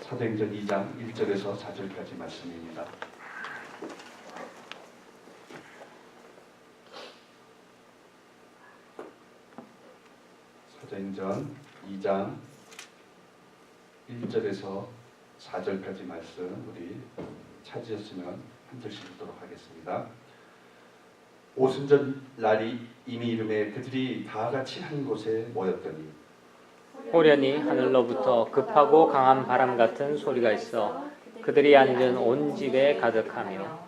사도행전 2장 1절에서 4절까지 말씀입니다. 사도행전 2장 1절에서 4절까지 말씀 우리 찾으셨으면 한 절씩 읽도록 하겠습니다. 오순절 날이 이미 이르매 그들이 다 같이 한 곳에 모였더니 호련히 하늘로부터 급하고 강한 바람 같은 소리가 있어 그들이 앉은 온 집에 가득하며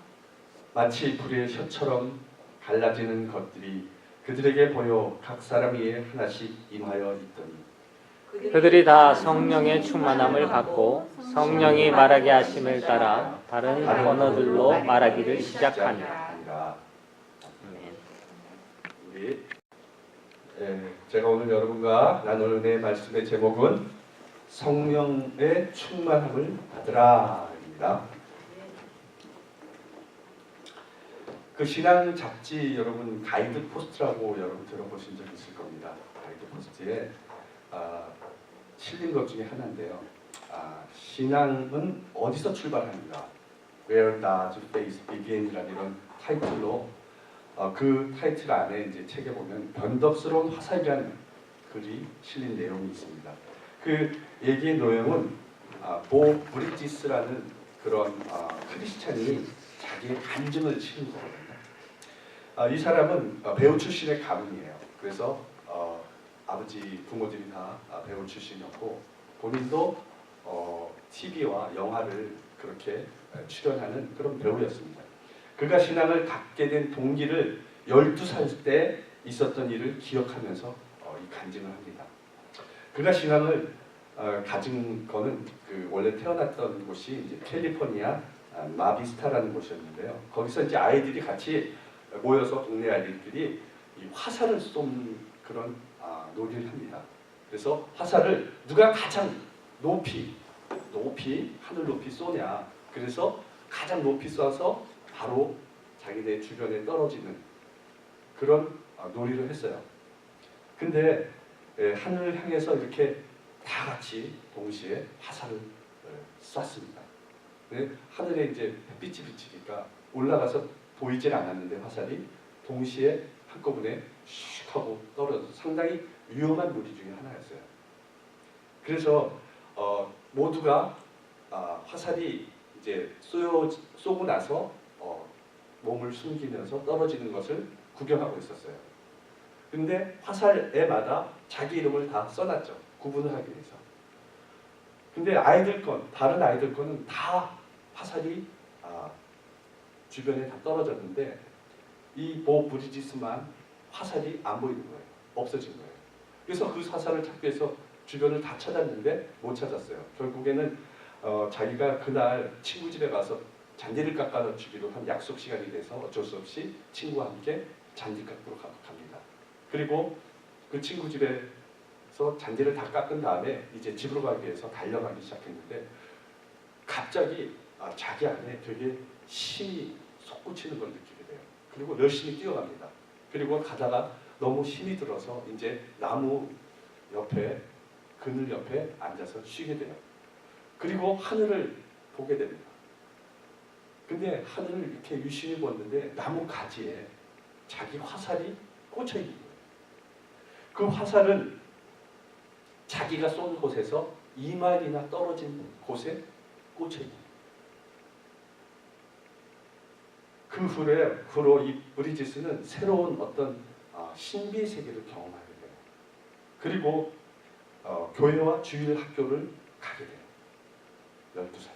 마치 불의 혀처럼 갈라지는 것들이 그들에게 보여 각 사람 위에 하나씩 임하여 있더니 그들이 다 성령의 충만함을 받고 성령이 말하게 하심을 따라 다른 언어들로 말하기를 시작하니라. 우리 제가 오늘 여러분과 나눌 은혜의 말씀의 제목은 성령의 충만함을 받으라입니다. 그 신앙 잡지 여러분 가이드 포스트라고 여러분 들어보신 적 있을 겁니다. 가이드 포스트에 실린 것 중에 하나인데요. 신앙은 어디서 출발하는가? Where does faith begin이라는 이런 타이틀로 그 타이틀 안에 이제 책에 보면 변덕스러운 화살이라는 글이 실린 내용이 있습니다. 그 얘기의 내용은 보 브리지스라는 그런 크리스찬이 자기의 간증을 실은 거거든요. 이 사람은 배우 출신의 가문이에요. 그래서 아버지 부모들이 다 배우 출신이었고 본인도 TV와 영화를 그렇게 출연하는 그런 배우였습니다. 그가 신앙을 갖게 된 동기를 12살 때 있었던 일을 기억하면서 이 간증을 합니다. 그가 신앙을 가진 거는 원래 태어났던 곳이 이제 캘리포니아 마비스타라는 곳이었는데요. 거기서 이제 아이들이 같이 모여서 동네 아이들끼리 이 화살을 쏘는 그런 놀이를 합니다. 그래서 화살을 누가 가장 높이 하늘 높이 쏘냐. 그래서 가장 높이 쏴서 바로 자기네 주변에 떨어지는 그런 놀이를 했어요. 근데 하늘을 향해서 이렇게 다 같이 동시에 화살을 쐈습니다. 하늘에 이제 햇빛이 비치니까 올라가서 보이질 않았는데 화살이 동시에 한꺼번에 슉 하고 떨어져서 상당히 위험한 놀이 중에 하나였어요. 그래서 모두가 화살이 이제 쏘고 나서 몸을 숨기면서 떨어지는 것을 구경하고 있었어요. 근데 화살에마다 자기 이름을 다 써놨죠. 구분을 하기 위해서. 근데 다른 아이들 거는 다 화살이 주변에 다 떨어졌는데 이 보 브리지스만 화살이 안 보이는 거예요. 없어진 거예요. 그래서 그 화살을 찾기 위해서 주변을 다 찾았는데 못 찾았어요. 결국에는 자기가 그날 친구 집에 가서 잔디를 깎아 주기로 한 약속 시간이 돼서 어쩔 수 없이 친구와 함께 잔디 깎으러 갑니다. 그리고 그 친구 집에서 잔디를 다 깎은 다음에 이제 집으로 가기 위해서 달려가기 시작했는데 갑자기 자기 안에 되게 힘이 솟구치는 걸 느끼게 돼요. 그리고 열심히 뛰어갑니다. 그리고 가다가 너무 힘이 들어서 이제 나무 옆에 그늘 옆에 앉아서 쉬게 돼요. 그리고 하늘을 보게 됩니다. 근데 하늘을 이렇게 유심히 봤는데 나무 가지에 자기 화살이 꽂혀 있는 거예요. 그 화살은 자기가 쏜 곳에서 2마일이나 떨어진 곳에 꽂혀 있는 거예요. 그 후로 이 브리지스는 새로운 어떤 신비의 세계를 경험하게 돼요. 그리고 교회와 주일 학교를 가게 돼요. 12살.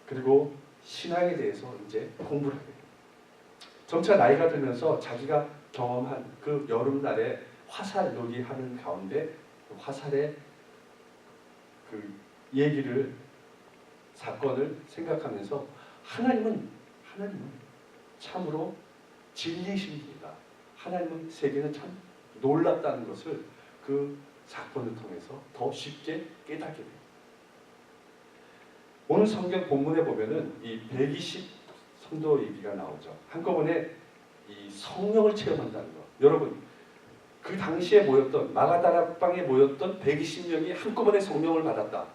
그리고 신앙에 대해서 이제 공부를 하게 돼요. 점차 나이가 들면서 자기가 경험한 그 여름날에 화살 놀이 하는 가운데 그 화살의 그 사건을 생각하면서 하나님은 참으로 진리이십니다. 하나님의 세계는 참 놀랍다는 것을 그 사건을 통해서 더 쉽게 깨닫게 돼요. 오늘 성경 본문에 보면은 이 120 성도 얘기가 나오죠. 한꺼번에 이 성령을 체험한다는 것. 여러분 그 당시에 모였던 마가다락방에 모였던 120명이 한꺼번에 성령을 받았다.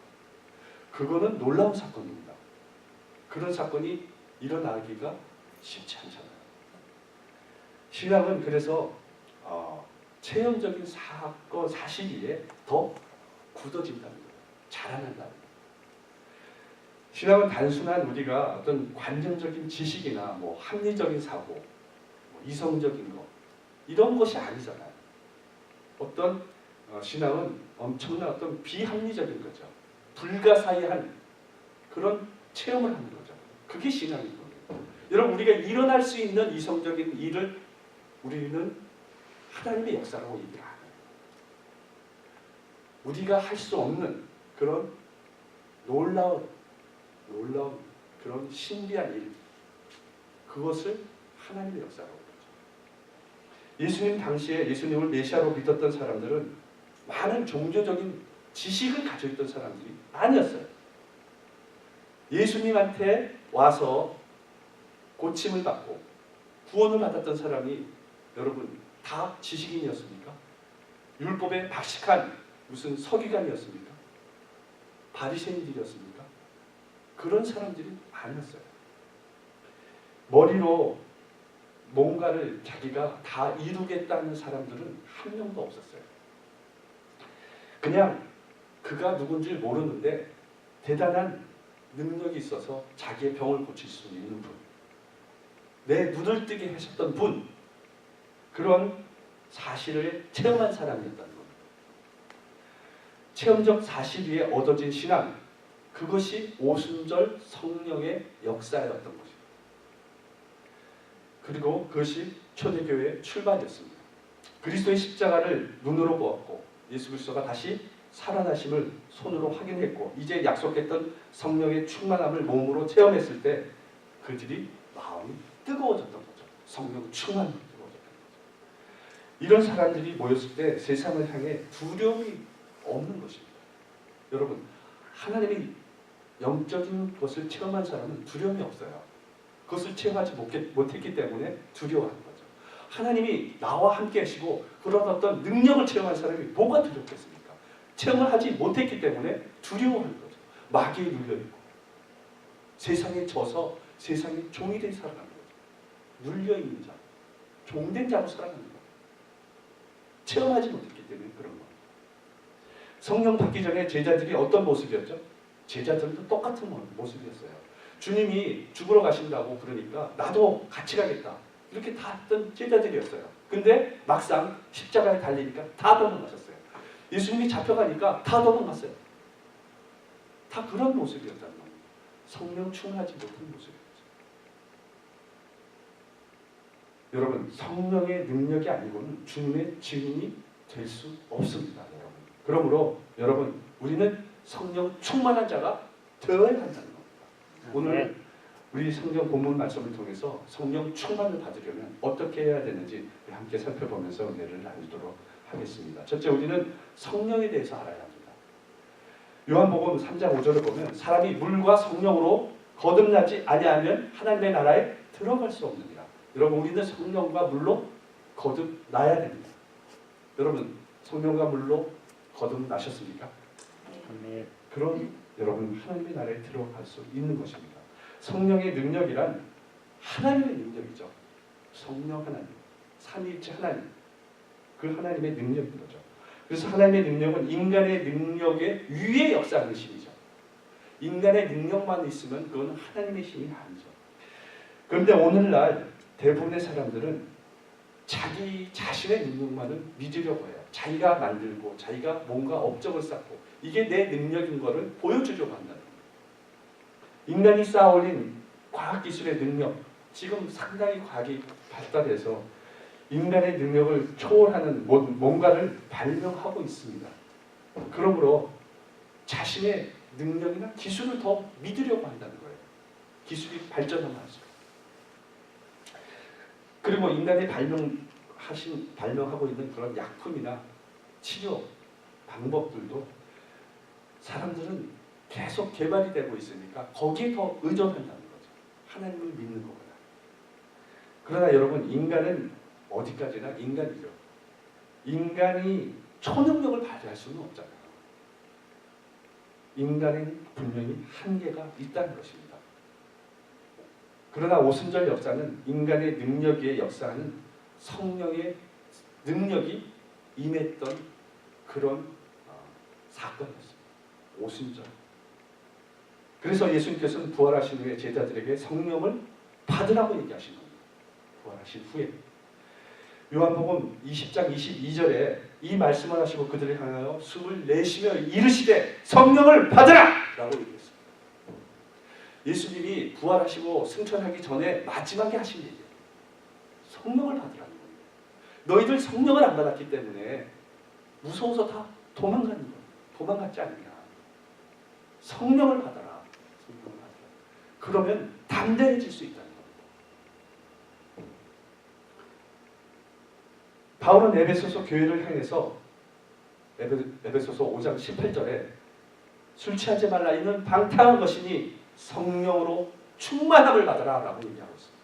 그거는 놀라운 사건입니다. 그런 사건이 일어나기가 쉽지 않잖아요. 신앙은 그래서 체험적인 사건, 사실 위에 더 굳어진다는 거예요. 자라난다는 거예요. 신앙은 단순한 우리가 어떤 관념적인 지식이나 뭐 합리적인 사고, 뭐 이성적인 것 이런 것이 아니잖아요. 어떤 신앙은 엄청난 어떤 비합리적인 거죠. 불가사의한 그런 체험을 하는 거죠. 그게 신앙인 거예요. 여러분 우리가 일어날 수 있는 이성적인 일을 우리는 하나님의 역사라고 얘기를 안 해요. 우리가 할 수 없는 그런 놀라운 그런 신비한 일, 그것을 하나님의 역사라고 그러죠. 예수님 당시에 예수님을 메시아로 믿었던 사람들은 많은 종교적인 지식을 가지고 있던 사람들이 아니었어요. 예수님한테 와서 고침을 받고 구원을 받았던 사람이 여러분 다 지식인이었습니까? 율법에 박식한 무슨 서기관이었습니까? 바리새인들이었습니까? 그런 사람들이 아니었어요. 머리로 뭔가를 자기가 다 이루겠다는 사람들은 한 명도 없었어요. 그냥 그가 누군지 모르는데 대단한 능력이 있어서 자기의 병을 고칠 수 있는 분, 내 눈을 뜨게 하셨던 분, 그런 사실을 체험한 사람이었다는 겁니다. 체험적 사실 위에 얻어진 신앙, 그것이 오순절 성령의 역사였던 것입니다. 그리고 그것이 초대교회의 출발이었습니다. 그리스도의 십자가를 눈으로 보았고 예수 그리스도가 다시 살아나심을 손으로 확인했고 이제 약속했던 성령의 충만함을 몸으로 체험했을 때 그들이 마음이 뜨거워졌던 거죠. 성령 충만이 뜨거워졌던 거죠. 이런 사람들이 모였을 때 세상을 향해 두려움이 없는 것입니다. 여러분 하나님이 영적인 것을 체험한 사람은 두려움이 없어요. 그것을 체험하지 못했기 때문에 두려워하는 거죠. 하나님이 나와 함께 하시고 그런 어떤 능력을 체험한 사람이 뭐가 두렵겠습니까? 체험을 하지 못했기 때문에 두려워하는 거죠. 마귀에 눌려있고 세상에 져서 세상에 종이 된 살아가는 거죠. 눌려있는 자, 종된 자로 살아가는 거예요. 체험하지 못했기 때문에 그런 거예요. 성령 받기 전에 제자들이 어떤 모습이었죠? 제자들도 똑같은 모습이었어요. 주님이 죽으러 가신다고 그러니까 나도 같이 가겠다. 이렇게 다 했던 제자들이었어요. 근데 막상 십자가에 달리니까 다 도망가셨어요. 예수님이 잡혀가니까 다 도망갔어요. 다 그런 모습이었다는 겁니다. 성령 충만하지 못한 모습이었죠. 여러분 성령의 능력이 아니고는 주님의 증인이 될 수 없습니다. 여러분. 그러므로 여러분 우리는 성령 충만한 자가 되어야 한다는 겁니다. 오늘 우리 성경 본문 말씀을 통해서 성령 충만을 받으려면 어떻게 해야 되는지 함께 살펴보면서 은혜를 나누도록 하겠습니다. 첫째, 우리는 성령에 대해서 알아야 합니다. 요한복음 3장 5절을 보면 사람이 물과 성령으로 거듭나지 아니하면 하나님의 나라에 들어갈 수 없느니라. 여러분 우리는 성령과 물로 거듭나야 됩니다. 여러분 성령과 물로 거듭나셨습니까? 네. 그럼 여러분 하나님의 나라에 들어갈 수 있는 것입니다. 성령의 능력이란 하나님의 능력이죠. 성령 하나님, 삼위일체 하나님, 그 하나님의 능력인 거죠. 그래서 하나님의 능력은 인간의 능력의 위에 역사하는 힘이죠. 인간의 능력만 있으면 그건 하나님의 힘이 아니죠. 그런데 오늘날 대부분의 사람들은 자기 자신의 능력만을 믿으려고 해요. 자기가 만들고 자기가 뭔가 업적을 쌓고 이게 내 능력인 것을 보여주려고 한다는 거예요. 인간이 쌓아올린 과학기술의 능력, 지금 상당히 과학이 발달해서 인간의 능력을 초월하는 뭔가를 발명하고 있습니다. 그러므로 자신의 능력이나 기술을 더 믿으려고 한다는 거예요. 기술이 발전하면 할수록. 그리고 인간이 발명하고 있는 그런 약품이나 치료 방법들도 사람들은 계속 개발이 되고 있으니까 거기에 더 의존한다는 거죠. 하나님을 믿는 것보다. 그러나 여러분 인간은 어디까지나 인간이죠. 인간이 초능력을 발휘할 수는 없잖아요. 인간에는 분명히 한계가 있다는 것입니다. 그러나 오순절 역사는 인간의 능력 위에 역사하는 성령의 능력이 임했던 그런 사건이었습니다. 오순절. 그래서 예수님께서는 부활하신 후에 제자들에게 성령을 받으라고 얘기하신 겁니다. 부활하신 후에. 요한복음 20장 22절에 이 말씀을 하시고 그들을 향하여 숨을 내쉬며 이르시되 성령을 받으라! 라고 얘기했습니다. 예수님이 부활하시고 승천하기 전에 마지막에 하신 얘기예요. 성령을 받으라는 거예요. 너희들 성령을 안 받았기 때문에 무서워서 다 도망가는 거예요. 도망갔지 않느냐. 성령을 받아라. 성령을 받아라. 그러면 담대해질 수 있다는 겁니다. 바울은 에베소서 교회를 향해서 에베소서 5장 18절에 술 취하지 말라 이는 방탕한 것이니 성령으로 충만함을 받아라 라고 얘기하고 있습니다.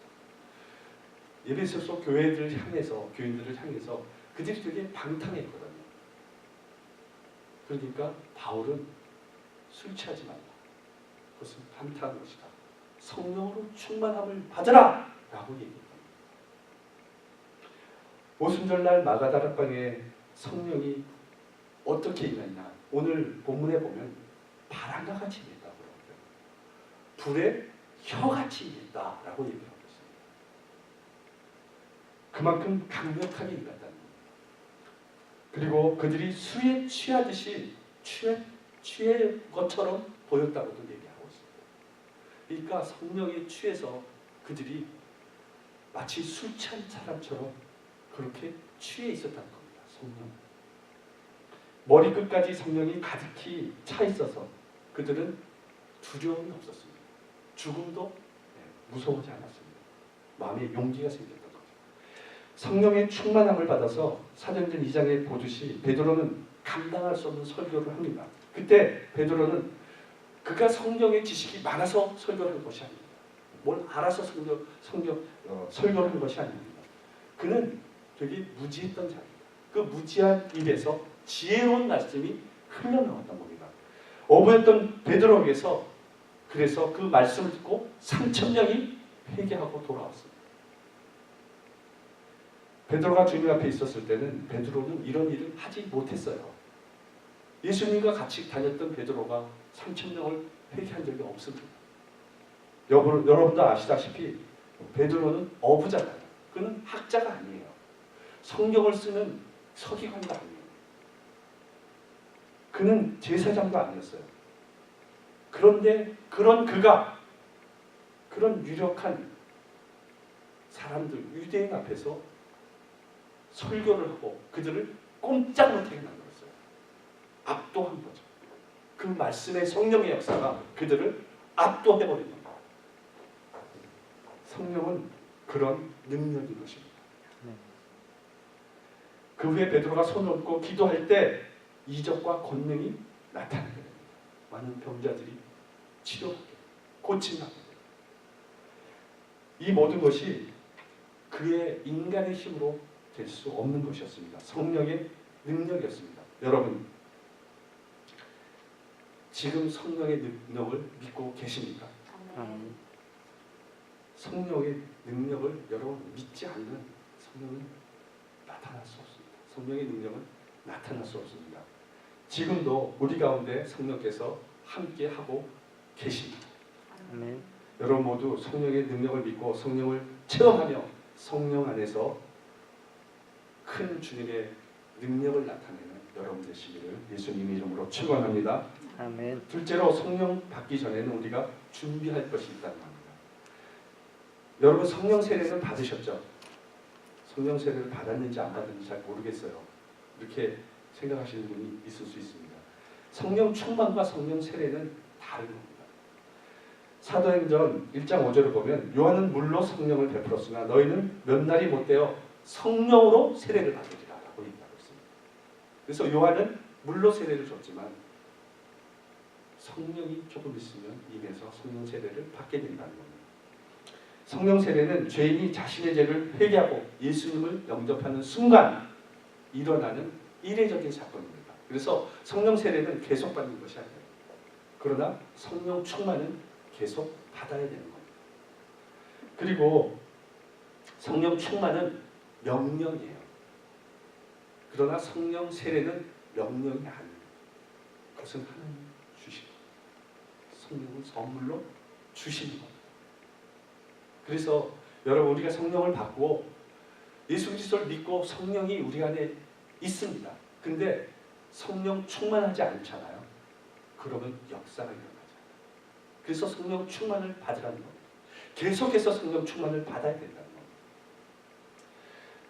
에베소서 교회들을 향해서 교인들을 향해서 그들이 되게 방탕했거든요. 그러니까 바울은 술 취하지 말라. 그것은 방탕한 것이다. 성령으로 충만함을 받으라 라고 얘기합니다. 오순절날 마가다락방에 성령이 어떻게 임했나 오늘 본문에 보면 바람과 같이 임했다고 합니다. 불에 혀같이 임했다라고 얘기하고 있습니다. 그만큼 강력하게 임했다는 겁니다. 그리고 그들이 술에 취하듯이 취해 것처럼 보였다고도 얘기하고 있습니다. 그러니까 성령에 취해서 그들이 마치 술 취한 사람처럼 그렇게 취해 있었다는 겁니다. 성령. 머리끝까지 성령이 가득히 차 있어서 그들은 두려움이 없었습니다. 죽음도 무서워하지 않았습니다. 마음에 용기가 생겼던 거죠. 성령의 충만함을 받아서 사도행전 2장에 보듯이 베드로는 감당할 수 없는 설교를 합니다. 그때 베드로는 그가 성령의 지식이 많아서 설교를 한 것이 아닙니다. 뭘 알아서 설교를 한 것이 아닙니다. 그는 되게 무지했던 자입니다. 그 무지한 입에서 지혜로운 말씀이 흘러나왔던 겁니다. 어부였던 베드로에게서 그래서 그 말씀을 듣고 3,000명이 회개하고 돌아왔습니다. 베드로가 주님 앞에 있었을 때는 베드로는 이런 일을 하지 못했어요. 예수님과 같이 다녔던 베드로가 3,000명을 회개한 적이 없습니다. 여러분도 아시다시피 베드로는 어부잖아요. 그는 학자가 아니에요. 성경을 쓰는 서기관도 아니에요. 그는 제사장도 아니었어요. 그런데 그런 그가 그런 유력한 사람들 유대인 앞에서 설교를 하고 그들을 꼼짝 못하게 만들었어요. 압도한 거죠. 그 말씀의 성령의 역사가 그들을 압도해버린 겁니다. 성령은 그런 능력인 것입니다. 그 후에 베드로가 손을 얹고 기도할 때 이적과 권능이 나타나게 됩니다. 많은 병자들이 치료하게 고침하게 됩니다. 이 모든 것이 그의 인간의 힘으로 될 수 없는 것이었습니다. 성령의 능력이었습니다. 여러분 지금 성령의 능력을 믿고 계십니까? 성령의 능력을 여러분 믿지 않는 성령은 나타날 수 없습니다. 성령의 능력은 나타날 수 없습니다. 지금도 우리 가운데 성령께서 함께하고 계십니다. 아멘. 여러분 모두 성령의 능력을 믿고 성령을 체험하며 성령 안에서 큰 주님의 능력을 나타내는 여러분 되시기를 예수님 이름으로 축원합니다. 아멘. 둘째로 성령 받기 전에는 우리가 준비할 것이 있다는 겁니다. 여러분 성령 세례는 받으셨죠? 성령 세례를 받았는지 안 받았는지 잘 모르겠어요. 이렇게 생각하시는 분이 있을 수 있습니다. 성령 충만과 성령 세례는 다른 겁니다. 사도행전 1장 5절을 보면 요한은 물로 성령을 베풀었으나 너희는 몇 날이 못되어 성령으로 세례를 받으리라 라고 얘기하고 있습니다. 그래서 요한은 물로 세례를 줬지만 성령이 조금 있으면 입에서 성령 세례를 받게 된다는 겁니다. 성령 세례는 죄인이 자신의 죄를 회개하고 예수님을 영접하는 순간 일어나는 이례적인 사건입니다. 그래서 성령 세례는 계속 받는 것이 아니에요. 그러나 성령 충만은 계속 받아야 되는 겁니다. 그리고 성령 충만은 명령이에요. 그러나 성령 세례는 명령이 아니에요. 그것은 하나님 주신 거예요. 성령을 선물로 주시는 겁니다. 그래서 여러분, 우리가 성령을 받고 예수 그리스도를 믿고 성령이 우리 안에 있습니다. 근데 성령 충만하지 않잖아요. 그러면 역사가 일어나죠. 그래서 성령 충만을 받으라는 겁니다. 계속해서 성령 충만을 받아야 된다는 겁니다.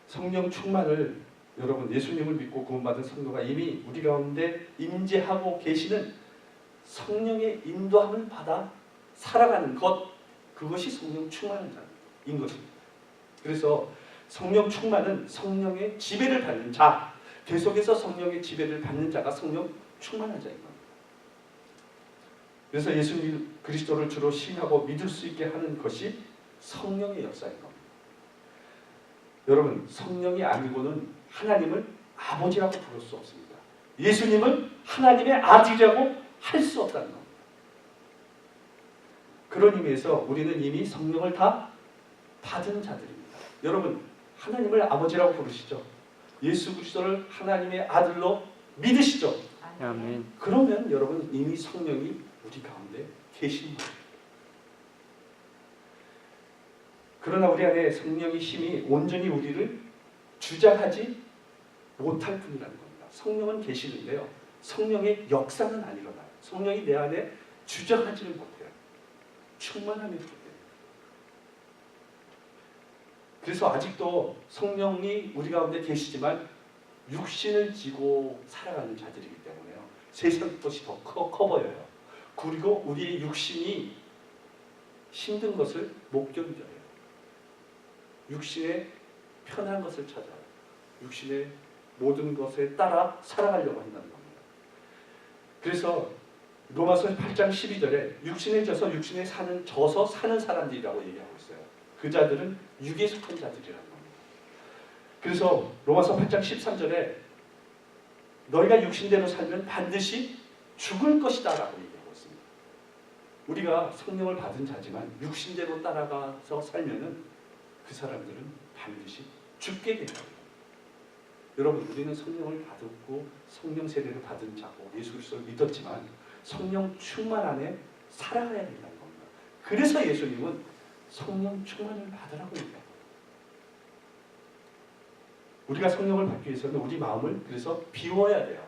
성령 충만을 여러분, 예수님을 믿고 구원받은 성도가 이미 우리 가운데 임재하고 계시는 성령의 인도함을 받아 살아가는 것, 그것이 성령 충만인 것입니다. 그래서 성령 충만은 성령의 지배를 받는 자, 계속해서 성령의 지배를 받는 자가 성령 충만한 자인 겁니다. 그래서 예수 그리스도를 주로 신하고 믿을 수 있게 하는 것이 성령의 역사인 겁니다. 여러분, 성령이 아니고는 하나님을 아버지라고 부를 수 없습니다. 예수님을 하나님의 아들이라고 할 수 없다는 겁니다. 그런 의미에서 우리는 이미 성령을 다 받은 자들입니다. 여러분, 하나님을 아버지라고 부르시죠. 예수 그리스도를 하나님의 아들로 믿으시죠. 아멘. 그러면 여러분, 이미 성령이 우리 가운데 계신 거예요. 그러나 우리 안에 성령의 힘이 온전히 우리를 주장하지 못할 뿐이라는 겁니다. 성령은 계시는데요, 성령의 역사는 안 일어나요. 성령이 내 안에 주장하지는 못해요. 충만함이 부족해요. 그래서 아직도 성령이 우리 가운데 계시지만 육신을 지고 살아가는 자들이기 때문에요, 세상 것이 더 커 보여요. 그리고 우리의 육신이 힘든 것을 못 견뎌요. 육신의 편한 것을 찾아요. 육신의 모든 것에 따라 살아가려고 한다는 겁니다. 그래서 로마서 8장 12절에 육신에 져서 사는 사람들이라고 얘기하고 있어요. 그 자들은 육에 속한 자들이라는 겁니다. 그래서 로마서 8장 13절에 너희가 육신대로 살면 반드시 죽을 것이다 라고 얘기하고 있습니다. 우리가 성령을 받은 자지만 육신대로 따라가서 살면은 그 사람들은 반드시 죽게 된다. 여러분, 우리는 성령을 받았고 성령 세례를 받은 자고 예수 그리스도를 믿었지만 성령 충만 안에 살아가야 된다는 겁니다. 그래서 예수님은 성령 충만을 받으라고 얘기합니다. 우리가 성령을 받기 위해서는 우리 마음을 그래서 비워야 돼요.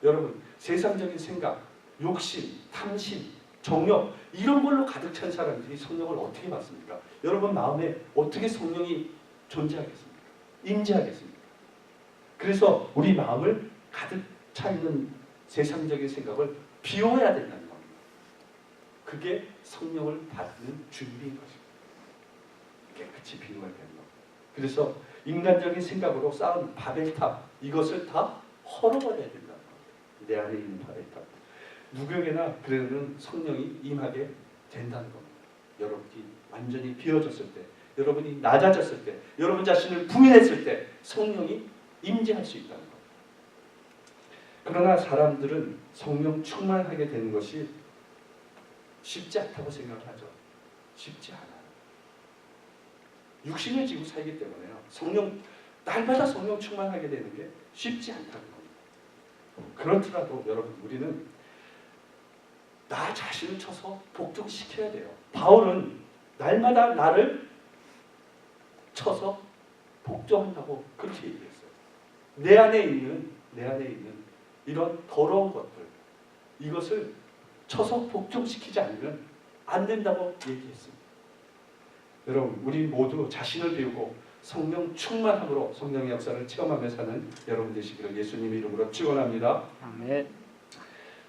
여러분, 세상적인 생각, 욕심, 탐심, 정욕, 이런 걸로 가득 찬 사람들이 성령을 어떻게 받습니까? 여러분 마음에 어떻게 성령이 존재하겠습니까? 임재하겠습니까? 그래서 우리 마음을 가득 차 있는 세상적인 생각을 비워야 된다는 겁니다. 그게 성령을 받는 준비인 것입니다. 깨끗이 비워야 되는 겁니다. 그래서 인간적인 생각으로 쌓은 바벨탑, 이것을 다 헐어버려야 된다는 겁니다. 내 안에 있는 바벨탑. 누구에게나 그러면 성령이 임하게 된다는 겁니다. 여러분이 완전히 비워졌을 때, 여러분이 낮아졌을 때, 여러분 자신을 부인했을 때 성령이 임재할 수 있다는 겁니다. 그러나 사람들은 성령 충만하게 되는 것이 쉽지 않다고 생각을 하죠. 쉽지 않아요. 육신을 지고 살기 때문에요, 날마다 성령 충만하게 되는 게 쉽지 않다는 겁니다. 그렇더라도 여러분, 우리는 나 자신을 쳐서 복종시켜야 돼요. 바울은 날마다 나를 쳐서 복종한다고 그렇게 얘기했어요. 내 안에 있는 이런 더러운 것들, 이것을 쳐서 복종시키지 않으면 안 된다고 얘기했습니다. 여러분, 우리 모두 자신을 비우고 성령 충만함으로 성령의 역사를 체험하며 사는 여러분 되시기를 예수님의 이름으로 축원합니다. 아멘.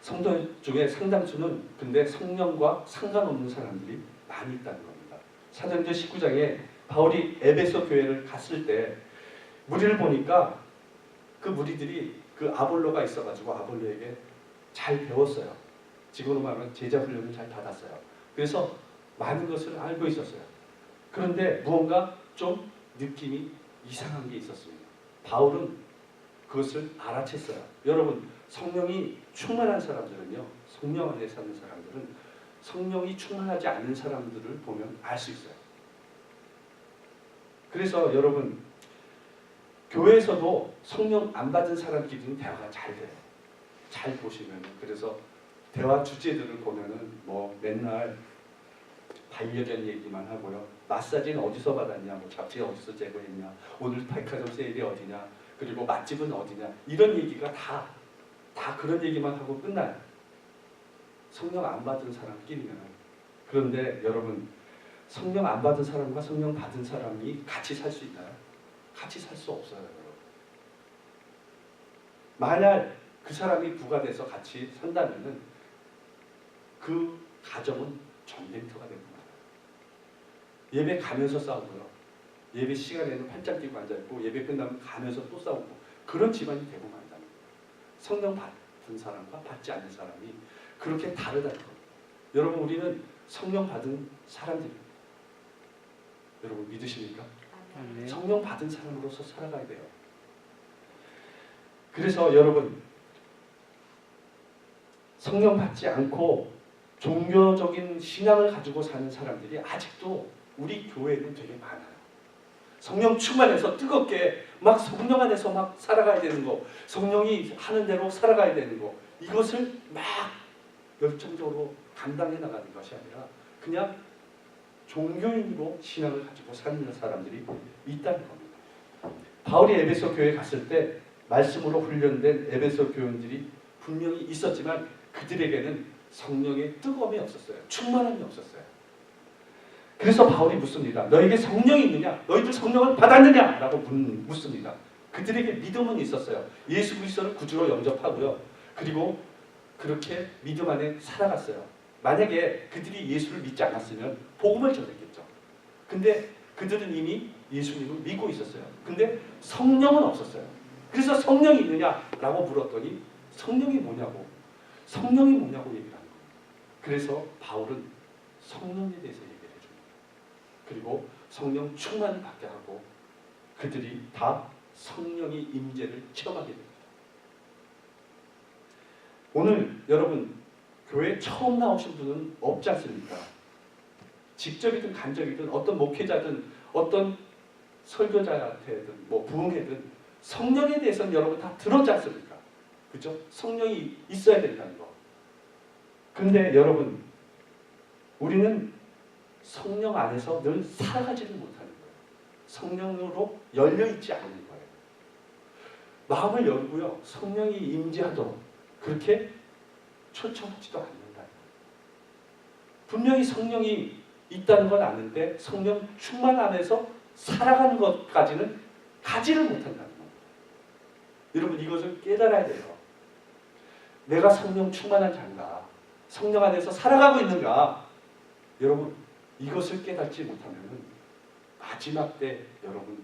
성도 중에 상당수는 근데 성령과 상관없는 사람들이 많이 있다는 겁니다. 사도행전 19장에 바울이 에베소 교회를 갔을 때 무리를 보니까 그 무리들이 그 아볼로가 있어가지고 아볼로에게 잘 배웠어요. 지금으로 말하면 제자 훈련을 잘 받았어요. 그래서 많은 것을 알고 있었어요. 그런데 무언가 좀 느낌이 이상한 게 있었습니다. 바울은 그것을 알아챘어요. 여러분, 성령이 충만한 사람들은요, 성령 안에 사는 사람들은 성령이 충만하지 않는 사람들을 보면 알 수 있어요. 그래서 여러분 교회에서도 성령 안 받은 사람끼리는 대화가 잘 돼요. 잘 보시면 그래서 대화 주제들을 보면은 뭐 맨날 반려견 얘기만 하고요. 마사지는 어디서 받았냐, 뭐 잡티 어디서 제거했냐, 오늘 백화점 세일이 어디냐, 그리고 맛집은 어디냐 이런 얘기가 다 그런 얘기만 하고 끝나요. 성령 안 받은 사람끼리는. 그런데 여러분 성령 안 받은 사람과 성령 받은 사람이 같이 살 수 있나요? 같이 살 수 없어요. 여러분. 만약 그 사람이 부가 돼서 같이 산다면은 그 가정은 전쟁터가 되고 말아요. 예배 가면서 싸우고요. 예배 시간에는 팔짱 끼고 앉아있고 예배 끝나면 가면서 또 싸우고 그런 집안이 되고 말다는 거예요. 성령 받은 사람과 받지 않는 사람이 그렇게 다르다는 겁니다. 여러분 우리는 성령 받은 사람들입니다. 여러분 믿으십니까? 네. 성령 받은 사람으로서 살아가야 돼요. 그래서 여러분 성령 받지 않고 종교적인 신앙을 가지고 사는 사람들이 아직도 우리 교회에는 되게 많아요. 성령 충만해서 뜨겁게 막 성령 안에서 막 살아가야 되는 거, 성령이 하는 대로 살아가야 되는 거, 이것을 막 열정적으로 감당해 나가는 것이 아니라 그냥 종교인으로 신앙을 가지고 사는 사람들이 있다는 겁니다. 바울이 에베소 교회에 갔을 때 말씀으로 훈련된 에베소 교인들이 분명히 있었지만 그들에게는 성령의 뜨거움이 없었어요. 충만함이 없었어요. 그래서 바울이 묻습니다. 너에게 성령이 있느냐? 너희들 성령을 받았느냐? 라고 묻습니다. 그들에게 믿음은 있었어요. 예수 그리스도를 구주로 영접하고요. 그리고 그렇게 믿음 안에 살아갔어요. 만약에 그들이 예수를 믿지 않았으면 복음을 전했겠죠. 근데 그들은 이미 예수님을 믿고 있었어요. 근데 성령은 없었어요. 그래서 성령이 있느냐라고 물었더니 성령이 뭐냐고 얘기를 하는 거예요. 그래서 바울은 성령에 대해서 얘기를 해줍니다. 그리고 성령 충만을 받게 하고 그들이 다 성령의 임재를 체험하게 됩니다. 오늘 여러분 교회 처음 나오신 분은 없지 않습니까? 직접이든 간접이든 어떤 목회자든 어떤 설교자한테든 뭐 부흥회든 성령에 대해서는 여러분 다 들었지 않습니까? 그죠? 성령이 있어야 된다는 거. 근데 여러분 우리는 성령 안에서 늘 살아가지를 못하는 거예요. 성령으로 열려있지 않는 거예요. 마음을 열고요. 성령이 임재하도록 그렇게 초청하지도 않는다. 분명히 성령이 있다는 건 아는데 성령 충만 안에서 살아가는 것까지는 가지를 못한다는 겁니다. 여러분 이것을 깨달아야 돼요. 내가 성령 충만한 자인가? 성령 안에서 살아가고 있는가? 여러분 이것을 깨닫지 못하면 마지막 때 여러분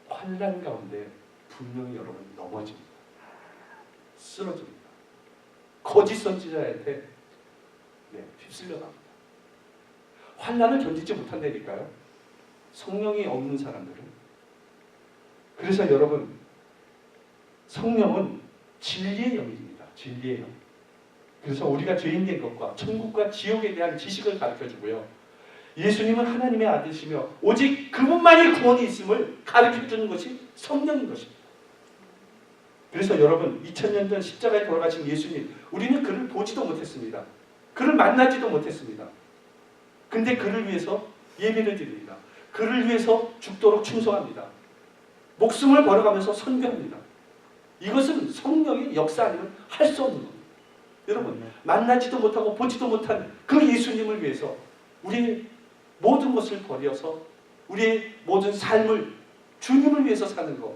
환난 가운데 분명히 여러분 넘어집니다. 쓰러집니다. 거짓 선지자한테 휩쓸려 갑니다. 환난을 견디지 못한다니까요. 성령이 없는 사람들은. 그래서 여러분 성령은 진리의 영입니다. 진리의 영. 그래서 우리가 죄인된 것과 천국과 지옥에 대한 지식을 가르쳐주고요. 예수님은 하나님의 아들이시며 오직 그분만이 구원이 있음을 가르쳐주는 것이 성령인 것입니다. 그래서 여러분 2000년 전 십자가에 돌아가신 예수님 우리는 그를 보지도 못했습니다. 그를 만나지도 못했습니다. 근데 그를 위해서 예배를 드립니다. 그를 위해서 죽도록 충성합니다. 목숨을 걸어가면서 선교합니다. 이것은 성령의 역사 아니면 할 수 없는 겁니다. 여러분 만나지도 못하고 보지도 못한 그 예수님을 위해서 우리의 모든 것을 버려서 우리의 모든 삶을 주님을 위해서 사는 것,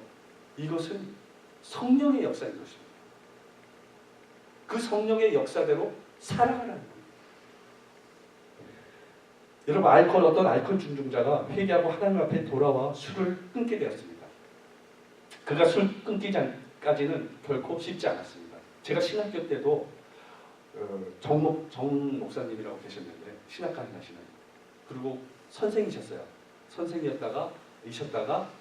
이것은 성령의 역사인 것입니다. 그 성령의 역사대로 살아가라는 겁니다. 여러분 어떤 알코올 중독자가 회개하고 하나님 앞에 돌아와 술을 끊게 되었습니다. 그가 술 끊기 전까지는 결코 쉽지 않았습니다. 제가 신학교 때도 정 목사님이라고 계셨는데 신학과를 하시는, 그리고 선생이셨어요. 선생이었다가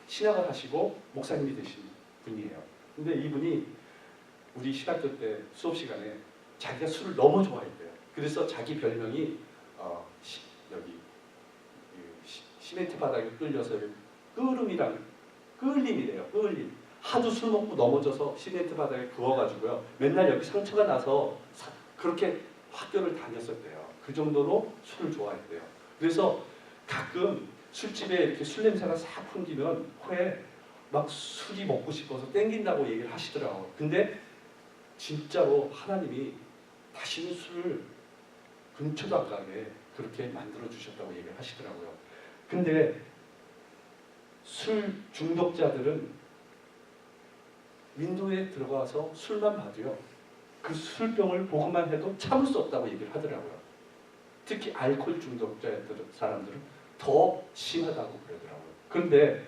신학을 하시고 목사님이 되신 분이에요. 근데 이분이 우리 신학교 때 수업 시간에 자기가 술을 너무 좋아했대요. 그래서 자기 별명이 여기 시멘트 바닥에 끌려서 끌림이래요. 끌림. 하도 술 먹고 넘어져서 시멘트 바닥에 그어가지고요. 맨날 여기 상처가 나서 그렇게 학교를 다녔었대요. 그 정도로 술을 좋아했대요. 그래서 가끔 술집에 이렇게 술 냄새가 싹 풍기면 코에 막 술이 먹고 싶어서 땡긴다고 얘기를 하시더라고요. 근데 진짜로 하나님이 다시는 술을 근처도 안 가게 그렇게 만들어 주셨다고 얘기를 하시더라고요. 근데 술 중독자들은 윈도에 들어가서 술만 봐도요, 그 술병을 보고만 해도 참을 수 없다고 얘기를 하더라고요. 특히 알코올 중독자 사람들은 더 심하다고 그러더라고요. 그런데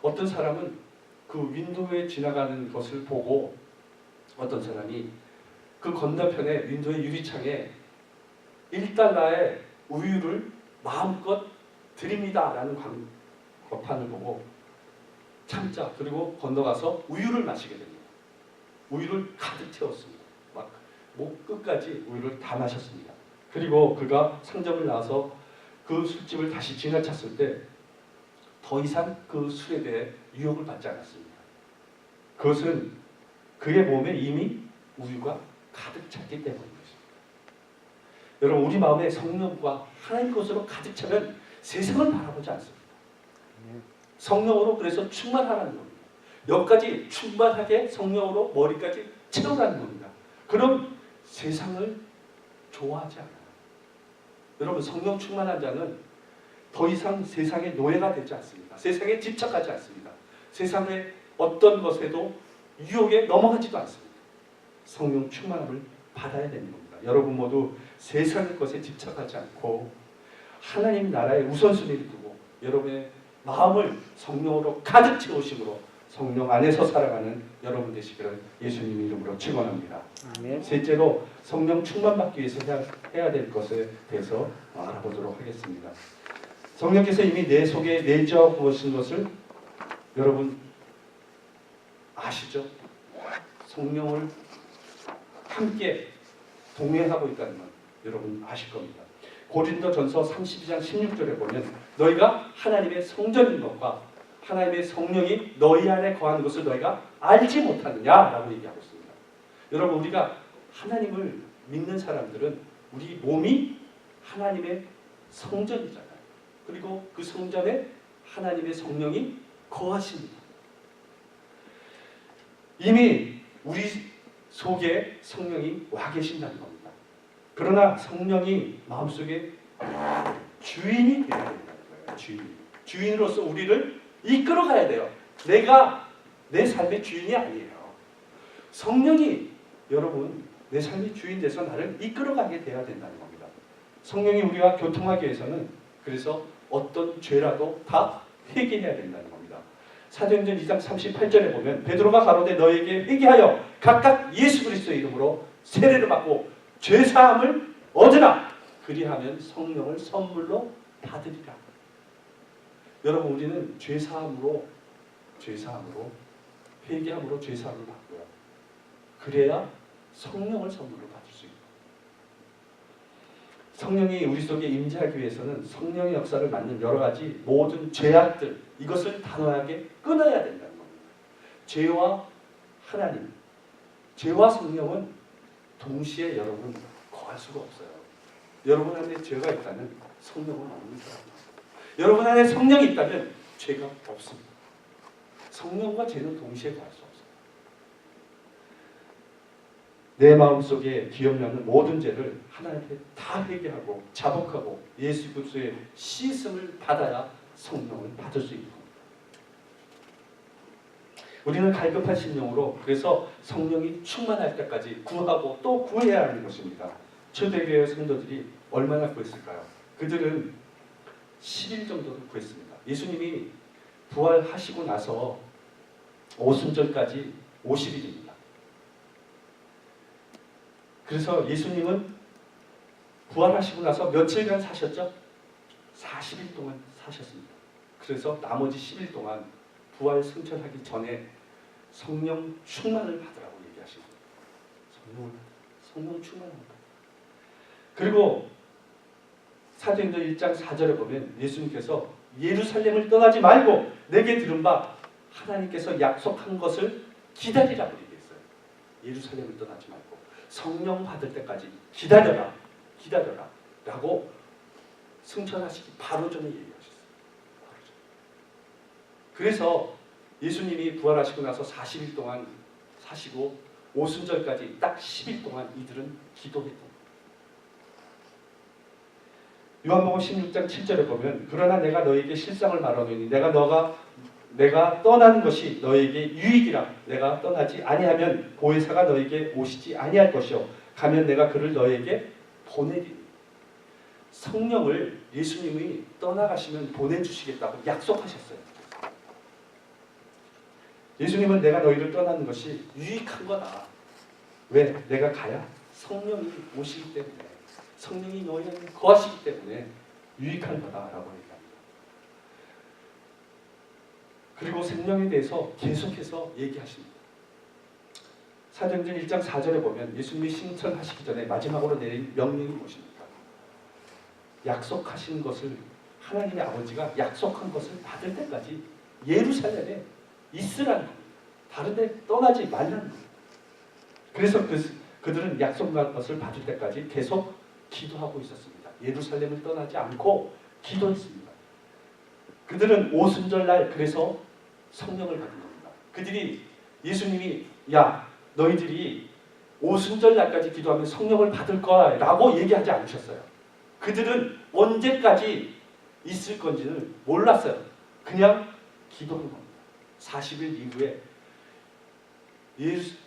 어떤 사람은 그 윈도에 지나가는 것을 보고 어떤 사람이 그 건너편에 윈도의 유리창에 1달러의 우유를 마음껏 드립니다라는 광고판을 보고 참자 그리고 건너가서 우유를 마시게 됩니다. 우유를 가득 채웠습니다. 막 목 끝까지 우유를 다 마셨습니다. 그리고 그가 상점을 나와서 그 술집을 다시 지나쳤을 때 더 이상 그 술에 대해 유혹을 받지 않았습니다. 그것은 그의 몸에 이미 우유가 가득 찼기 때문입니다. 여러분, 우리 마음에 성령과 하나님 것으로 가득 차면 세상을 바라보지 않습니다. 성령으로 그래서 충만하라는 겁니다. 여기까지 충만하게 성령으로 머리까지 채우라는 겁니다. 그럼 세상을 좋아하지 않아요. 여러분, 성령 충만한 자는 더 이상 세상의 노예가 되지 않습니다. 세상에 집착하지 않습니다. 세상의 어떤 것에도 유혹에 넘어가지도 않습니다. 성령 충만함을 받아야 되는 겁니다. 여러분 모두 세상의 것에 집착하지 않고 하나님 나라의 우선순위를 두고 여러분의 마음을 성령으로 가득 채우심으로 성령 안에서 살아가는 여러분 되시기를 예수님 이름으로 축원합니다. 아멘. 셋째로 성령 충만받기 위해서 해야 될 것에 대해서 알아보도록 하겠습니다. 성령께서 이미 내 속에 내주하고 계신 것을 여러분 아시죠? 성령을 함께 동행하고 있다는 건 여러분 아실 겁니다. 고린도전서 32장 16절에 보면 너희가 하나님의 성전인 것과 하나님의 성령이 너희 안에 거하는 것을 너희가 알지 못하느냐라고 얘기하고 있습니다. 여러분, 우리가 하나님을 믿는 사람들은 우리 몸이 하나님의 성전이잖아요. 그리고 그 성전에 하나님의 성령이 거하십니다. 이미 우리 속에 성령이 와 계신다는 겁니다. 그러나 성령이 마음속에 주인이 되어야 된다는 거예요. 주인으로서 우리를 이끌어가야 돼요. 내가 내 삶의 주인이 아니에요. 성령이 여러분 내 삶의 주인 돼서 나를 이끌어가게 돼야 된다는 겁니다. 성령이 우리와 교통하기 위해서는 그래서 어떤 죄라도 다 회개해야 된다는 겁니다. 사도행전 2장 38절에 보면 베드로가 가로되 너에게 회개하여 각각 예수 그리스도의 이름으로 세례를 받고 죄사함을 얻으라. 그리하면 성령을 선물로 받으리라. 여러분, 우리는 죄사함으로 회개함으로 죄사함을 받고요. 그래야 성령을 선물로 받을 수 있고, 성령이 우리 속에 임재하기 위해서는 성령의 역사를 맡는 여러 가지 모든 죄악들 이것을 단호하게 끊어야 된다는 겁니다. 죄와 하나님, 죄와 성령은 동시에 여러분 거할 수가 없어요. 여러분 안에 죄가 있다면 성령은 없는 사람입니다. 여러분 안에 성령이 있다면 죄가 없습니다. 성령과 죄는 동시에 거할 수 없어요. 내 마음속에 기억나는 모든 죄를 하나님께 다 회개하고 자복하고 예수 그리스도의 씻음을 받아야 성령을 받을 수 있는 겁니다. 우리는 갈급한 심령으로 그래서 성령이 충만할 때까지 구하고 또 구해야 하는 것입니다. 초대교회 성도들이 얼마나 구했을까요? 그들은 10일 정도를 구했습니다. 예수님이 부활하시고 나서 오순절까지 50일입니다. 그래서 예수님은 부활하시고 나서 며칠간 사셨죠? 40일 동안 사셨습니다. 그래서 나머지 10일 동안 부활 승천하기 전에 성령 충만을 받으라고 얘기하십니다. 성령 충만합니다. 그리고 사도행전 1장 4절에 보면 예수님께서 예루살렘을 떠나지 말고 내게 들은 바 하나님께서 약속한 것을 기다리라고 얘기했어요. 예루살렘을 떠나지 말고 성령 받을 때까지 기다려라. 기다려라. 라고 승천하시기 바로 전에 얘기하셨어요. 바로 전에. 그래서 예수님이 부활하시고 나서 40일 동안 사시고 오순절까지 딱 10일 동안 이들은 기도했던 거예요. 요한복음 16장 7절에 보면 그러나 내가 너에게 실상을 말하노니 내가 떠나는 것이 너에게 유익이라. 내가 떠나지 아니하면 보혜사가 너에게 오시지 아니할 것이요 가면 내가 그를 너에게 보내리니. 성령을 예수님이 떠나가시면 보내주시겠다고 약속하셨어요. 예수님은 내가 너희를 떠나는 것이 유익한 거다. 왜? 내가 가야 성령이 오시기 때문에, 성령이 너희 안에 거하시기 때문에 유익한 거다라고 얘기합니다. 그리고 생명에 대해서 계속해서 얘기하십니다. 사도행전 1장 4절에 보면 예수님이 승천하시기 전에 마지막으로 내린 명령이 무엇입니까? 약속하신 것을, 하나님의 아버지가 약속한 것을 받을 때까지 예루살렘에 있으라는 겁니다. 다른 데 떠나지 말라는 겁니다. 그래서 그들은 약속한 것을 받을 때까지 계속 기도하고 있었습니다. 예루살렘을 떠나지 않고 기도했습니다. 그들은 오순절날 그래서 성령을 받은 겁니다. 그들이 예수님이 야 너희들이 오순절날까지 기도하면 성령을 받을 거야 라고 얘기하지 않으셨어요. 그들은 언제까지 있을 건지는 몰랐어요. 그냥 기도한 겁니다. 40일 이후에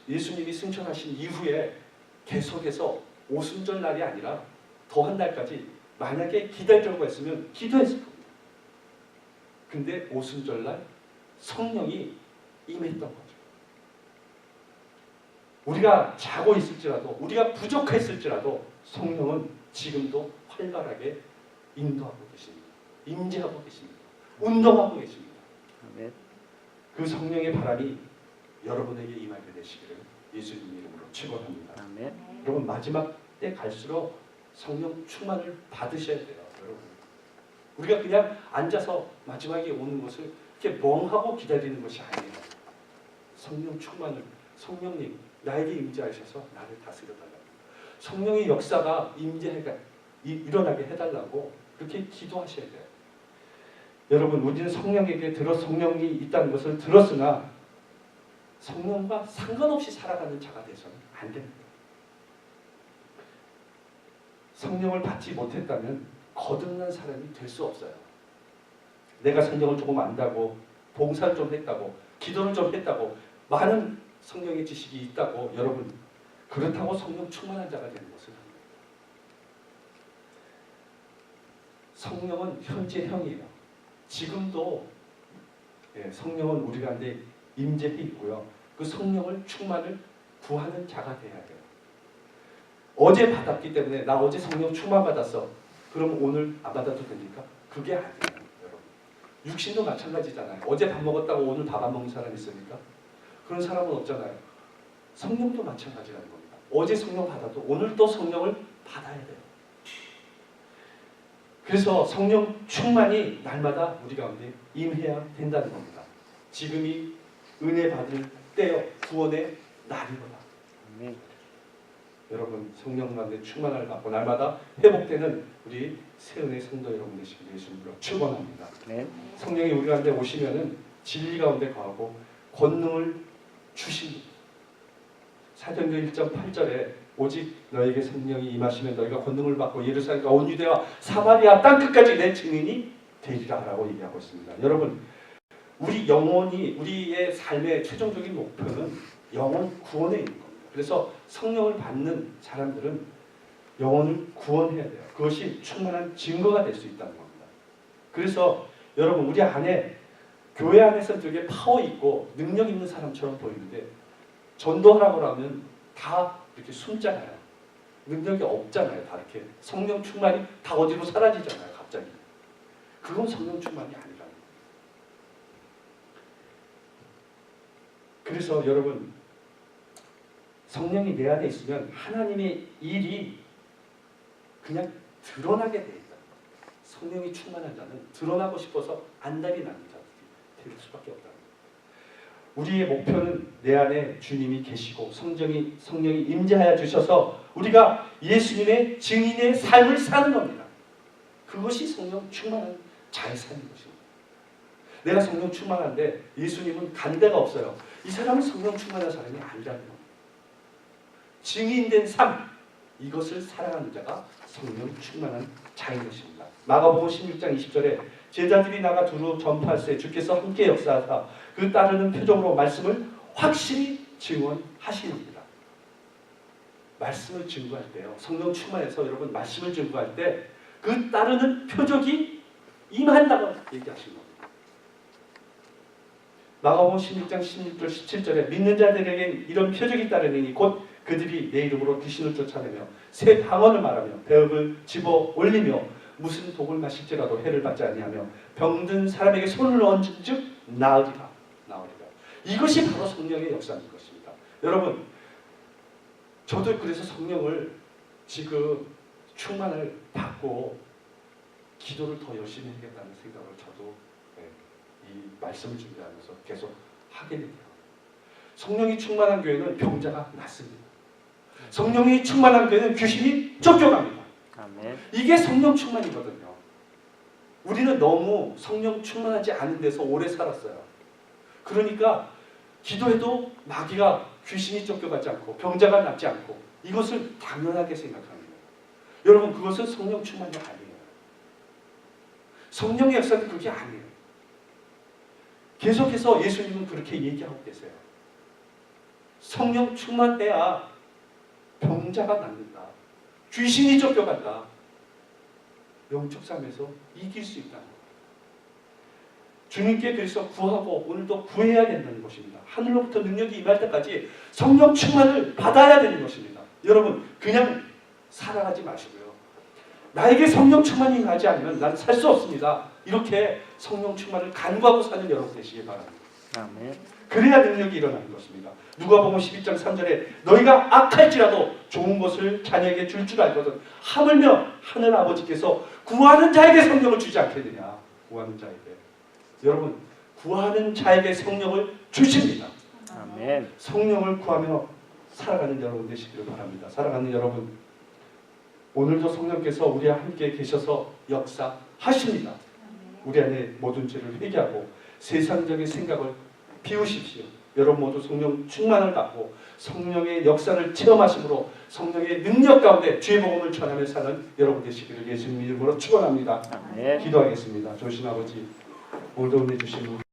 예수님이 승천하신 이후에 계속해서 오순절날이 아니라 더한 날까지 만약에 기다리려고 했으면 기도했을 겁니다. 근데 오순절날 성령이 임했던 거죠. 우리가 자고 있을지라도, 우리가 부족했을지라도 성령은 지금도 활발하게 인도하고 계십니다. 임재하고 계십니다. 운동하고 계십니다. 아멘. 그 성령의 바람이 여러분에게 임하게 되시기를 예수님 이름으로 축원합니다. 아멘. 여러분 마지막 때 갈수록 성령 충만을 받으셔야 돼요. 여러분. 우리가 그냥 앉아서 마지막에 오는 것을 이렇게 멍하고 기다리는 것이 아니에요. 성령 충만을, 성령님 나에게 임재하셔서 나를 다스려달라고, 성령의 역사가 일어나게 해달라고 그렇게 기도하셔야 돼요. 여러분 우리는 성령에게 성령이 있다는 것을 들었으나 성령과 상관없이 살아가는 자가 돼서는 안 됩니다. 성령을 받지 못했다면 거듭난 사람이 될 수 없어요. 내가 성령을 조금 안다고, 봉사를 좀 했다고, 기도를 좀 했다고, 많은 성령의 지식이 있다고 여러분 그렇다고 성령 충만한 자가 되는 것은 아닙니다. 성령은 현재형이에요. 지금도 성령은 우리 가운데 임재해 있고요. 그 성령을 충만을 구하는 자가 돼야 돼요. 어제 받았기 때문에 나 어제 성령 충만 받았어. 그럼 오늘 안 받아도 됩니까? 그게 아니에요. 여러분. 육신도 마찬가지잖아요. 어제 밥 먹었다고 오늘 밥 안 먹는 사람 있습니까? 그런 사람은 없잖아요. 성령도 마찬가지라는 겁니다. 어제 성령 받아도 오늘 또 성령을 받아야 돼요. 그래서 성령 충만이 날마다 우리 가운데 임해야 된다는 겁니다. 지금이 은혜 받을 때요, 구원의 날이구나. 아멘. 여러분 성령 가운데 충만을 받고 날마다 회복되는 우리 새은의 성도 여러분 되시기를 예수님으로 축원합니다. 네. 성령이 우리 가운데 오시면은 진리 가운데 거하고 권능을 주십니다. 사도행전 1.8절에 오직 너에게 성령이 임하시면 너희가 권능을 받고 예루살렘과 온 유대와 사마리아 땅 끝까지 내 증인이 되리라라고 얘기하고 있습니다. 여러분 우리 영혼이, 우리의 삶의 최종적인 목표는 영혼 구원에 있는 겁니다. 그래서 성령을 받는 사람들은 영혼을 구원해야 돼요. 그것이 충만한 증거가 될 수 있다는 겁니다. 그래서 여러분 우리 안에, 교회 안에서 되게 파워 있고 능력 있는 사람처럼 보이는데 전도하라고 하면 다 이렇게 숨잖아요. 능력이 없잖아요. 다 이렇게 성령 충만이 다 어디로 사라지잖아요. 갑자기. 그건 성령 충만이 아니라는 거예요. 그래서 여러분 성령이 내 안에 있으면 하나님의 일이 그냥 드러나게 돼 있다. 성령이 충만한 자는 드러나고 싶어서 안달이 나는 자들이 될 수밖에 없다. 우리의 목표는 내 안에 주님이 계시고 성령이 임재하여 주셔서 우리가 예수님의 증인의 삶을 사는 겁니다. 그것이 성령 충만한 자의 삶인 것입니다. 내가 성령 충만한데 예수님은 간 데가 없어요. 이 사람은 성령 충만한 사람이 아니라는 겁니다. 증인된 삶, 이것을 살아가는 자가 성령 충만한 자인 것입니다. 마가복음 16장 20절에 제자들이 나가 두루 전파할세 주께서 함께 역사하사 그 따르는 표적으로 말씀을 확실히 증언하시는입니다. 말씀을 증거할 때요. 성령 충만해서 여러분 말씀을 증거할 때 그 따르는 표적이 임한다고 얘기하신 겁니다. 마가복음 16장 16절 17절에 믿는 자들에게 이런 표적이 따르니 곧 그들이 내 이름으로 귀신을 쫓아내며 새 방언을 말하며 배역을 집어 올리며 무슨 독을 마실지라도 해를 받지 아니하며 병든 사람에게 손을 얹은 즉 나으리라. 이것이 바로 성령의 역사인 것입니다. 여러분, 저도 그래서 성령을 지금 충만을 받고 기도를 더 열심히 하겠다는 생각을 저도 이 말씀을 준비하면서 계속 하게 됩니다. 성령이 충만한 교회는 병자가 낫습니다. 성령이 충만한 교회는 귀신이 쫓겨갑니다. 아멘. 이게 성령 충만이거든요. 우리는 너무 성령 충만하지 않은 데서 오래 살았어요. 그러니까 기도해도 마귀가 귀신이 쫓겨가지 않고 병자가 낫지 않고 이것을 당연하게 생각합니다. 여러분, 그것은 성령 충만이 아니에요. 성령의 역사는 그게 아니에요. 계속해서 예수님은 그렇게 얘기하고 계세요. 성령 충만해야 병자가 낫는다. 귀신이 쫓겨간다. 영적 삶에서 이길 수 있다는 거예요. 주님께 그래서 구하고 오늘도 구해야 된다는 것입니다. 하늘로부터 능력이 임할 때까지 성령 충만을 받아야 되는 것입니다. 여러분, 그냥 살아가지 마시고요. 나에게 성령 충만이 임하지 않으면 난 살 수 없습니다. 이렇게 성령 충만을 간구하고 사는 여러분 되시기 바랍니다. 아멘. 그래야 능력이 일어나는 것입니다. 누가복음 12장 3절에 너희가 악할지라도 좋은 것을 자녀에게 줄 줄 알거든 하물며 하늘 아버지께서 구하는 자에게 성령을 주지 않겠느냐. 구하는 자에게. 여러분, 구하는 자에게 성령을 주십니다. 아멘. 성령을 구하며 살아가는 여러분 되시기를 바랍니다. 살아가는 여러분, 오늘도 성령께서 우리와 함께 계셔서 역사하십니다. 우리 안에 모든 죄를 회개하고 세상적인 생각을 비우십시오. 여러분 모두 성령 충만을 받고 성령의 역사를 체험하심으로 성령의 능력 가운데 주의 복음을 전하며 사는 여러분 되시기를 예수님 이름으로 축원합니다. 아멘. 기도하겠습니다. 좋으신 아버지, 오늘도 은혜 주시는